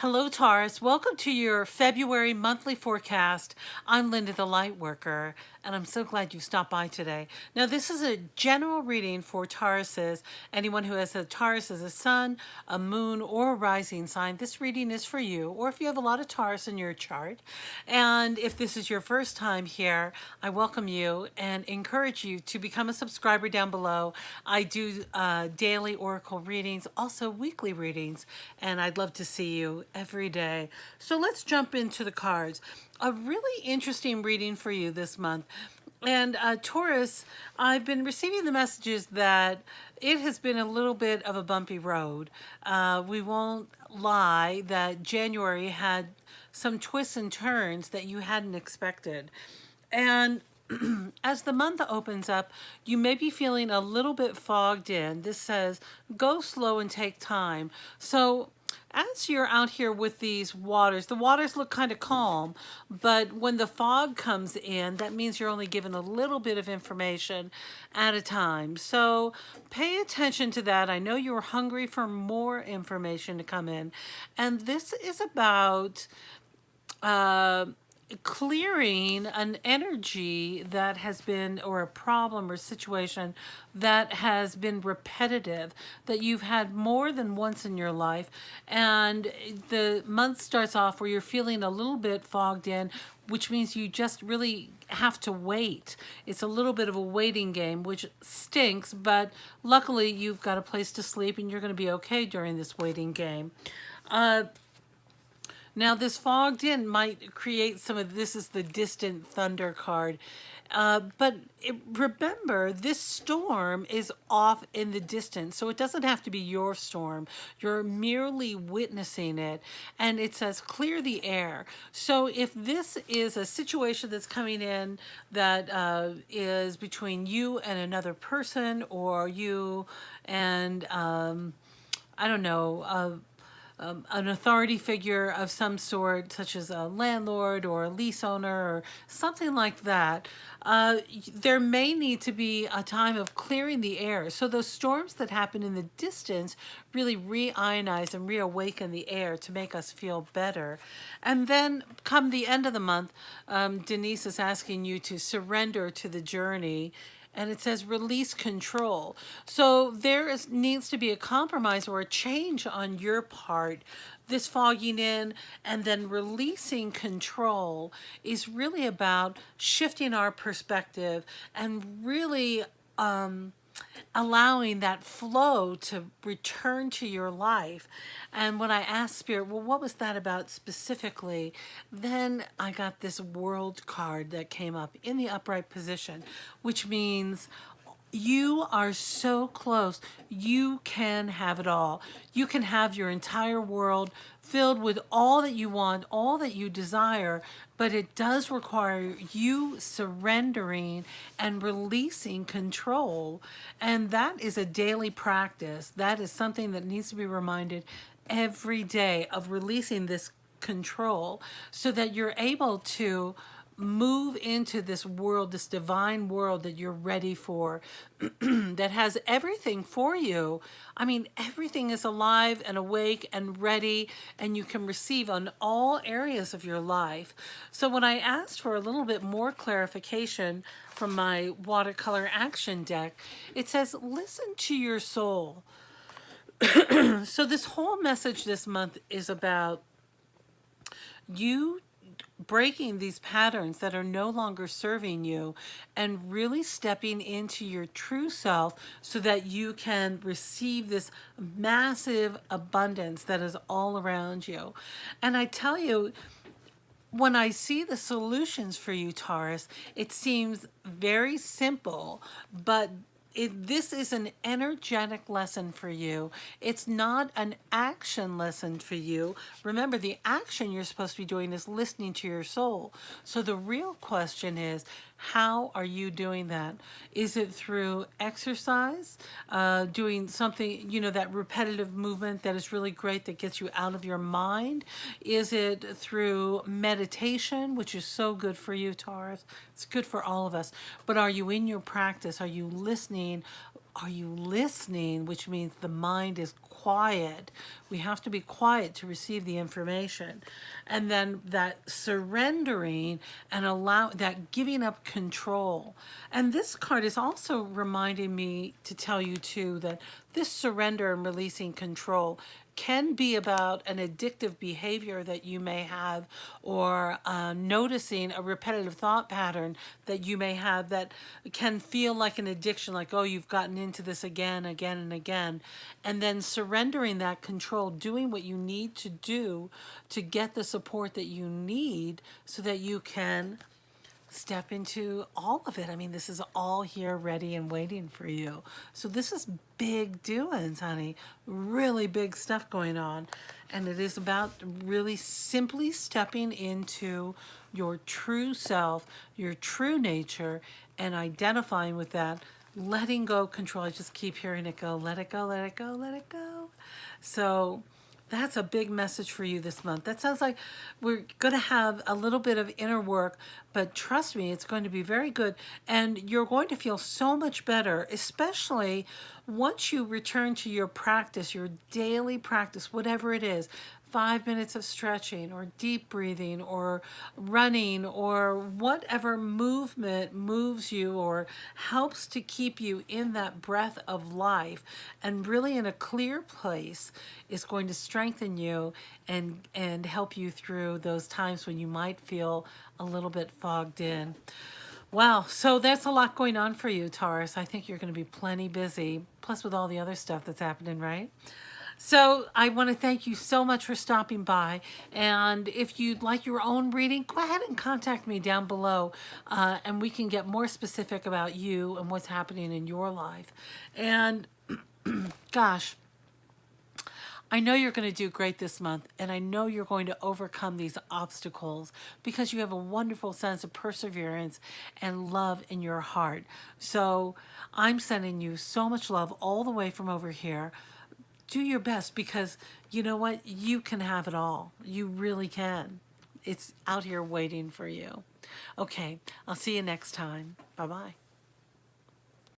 Hello, Taurus. Welcome to your February monthly forecast. I'm Linda the Lightworker, and I'm so glad you stopped by today. Now, this is a general reading for Tauruses. Anyone who has a Taurus as a sun, a moon, or a rising sign, this reading is for you, or if you have a lot of Taurus in your chart. And if this is your first time here, I welcome you and encourage you to become a subscriber down below. I do daily oracle readings, also weekly readings, and I'd love to see you every day. So let's jump into the cards. A really interesting reading for you this month. And Taurus, I've been receiving the messages that it has been a little bit of a bumpy road. We won't lie that January had some twists and turns that you hadn't expected. And as the month opens up, you may be feeling a little bit fogged in. This says, go slow and take time. So as you're out here with these waters, the waters look kind of calm, but when the fog comes in, that means you're only given a little bit of information at a time. So pay attention to that. I know you're hungry for more information to come in. And this is about clearing an energy that has been, or a problem or situation that has been repetitive, that you've had more than once in your life. And the month starts off where you're feeling a little bit fogged in, which means you just really have to wait. It's a little bit of a waiting game, which stinks, but luckily you've got a place to sleep and you're going to be okay during this waiting game. Now, this fogged in might create some of this is the distant thunder card. Remember, this storm is off in the distance, so it doesn't have to be your storm. You're merely witnessing it, and it says clear the air. So if this is a situation that's coming in that is between you and another person, or you and, I don't know, an authority figure of some sort, such as a landlord or a lease owner or something like that, there may need to be a time of clearing the air. So those storms that happen in the distance really reionize and reawaken the air to make us feel better. And then come the end of the month, Denise is asking you to surrender to the journey, and it says release control. So needs to be a compromise or a change on your part. This fogging in and then releasing control is really about shifting our perspective and really allowing that flow to return to your life. And when I asked Spirit, well, what was that about specifically? Then I got this World card that came up in the upright position, which means you are so close. You can have it all. You can have your entire world filled with all that you want, all that you desire, but it does require you surrendering and releasing control. And that is a daily practice. That is something that needs to be reminded every day, of releasing this control so that you're able to move into this world, this divine world that you're ready for, that has everything for you. I mean, everything is alive and awake and ready, and you can receive on all areas of your life. So when I asked for a little bit more clarification from my watercolor action deck, it says, listen to your soul. So this whole message this month is about you breaking these patterns that are no longer serving you and really stepping into your true self so that you can receive this massive abundance that is all around you. And I tell you, when I see the solutions for you, Taurus, it seems very simple, but this is an energetic lesson for you. It's not an action lesson for you. Remember, the action you're supposed to be doing is listening to your soul. So the real question is, how are you doing that? Is it through exercise, doing something, that repetitive movement that is really great that gets you out of your mind? Is it through meditation, which is so good for you, Taurus? It's good for all of us. But are you in your practice? Are you listening are you listening, which means the mind is quiet. We have to be quiet to receive the information. And then that surrendering and allow that giving up control. And this card is also reminding me to tell you too that this surrender and releasing control can be about an addictive behavior that you may have, or noticing a repetitive thought pattern that you may have that can feel like an addiction, like, oh, you've gotten into this again, again, and again. And then surrendering that control, doing what you need to do to get the support that you need so that you can step into all of it. I mean, this is all here ready and waiting for you. So this is big doings, honey. Really big stuff going on. And it is about really simply stepping into your true self, your true nature, and identifying with that, letting go control. I just keep hearing it go, let it go, let it go, let it go. So that's a big message for you this month. That sounds like we're going to have a little bit of inner work, but trust me, it's going to be very good. And you're going to feel so much better, especially once you return to your practice, your daily practice, whatever it is. 5 minutes of stretching or deep breathing or running or whatever movement moves you or helps to keep you in that breath of life and really in a clear place is going to strengthen you and help you through those times when you might feel a little bit fogged in. Wow, so that's a lot going on for you, Taurus. I think you're going to be plenty busy, plus with all the other stuff that's happening, right? So I want to thank you so much for stopping by. And if you'd like your own reading, go ahead and contact me down below, and we can get more specific about you and what's happening in your life. And gosh, I know you're going to do great this month, and I know you're going to overcome these obstacles because you have a wonderful sense of perseverance and love in your heart. So I'm sending you so much love all the way from over here. Do your best, because you know what? You can have it all. You really can. It's out here waiting for you. Okay, I'll see you next time. Bye-bye.